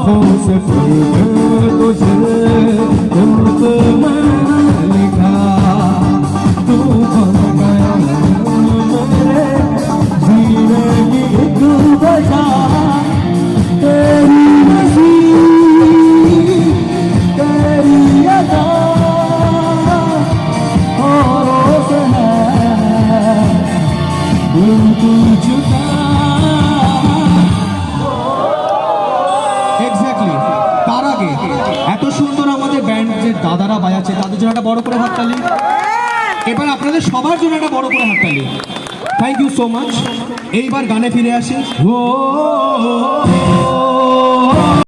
आँखों से तुझे में लिखा तू बन गया मेरे जीने की एक वजह तेरी नसीब तेरी अदा औरों से है दिल तू जुदा। এক্স্যাক্টলি তার আগে এত সুন্দর আমাদের ব্যান্ড যে দাদারা বাজাচ্ছে তাদের জন্য একটা বড় করে হাততালি। এবার আপনাদের সবার জন্য একটা বড় করে হাততালি। Thank you so much. এইবার গানে ফিরে আসি। ও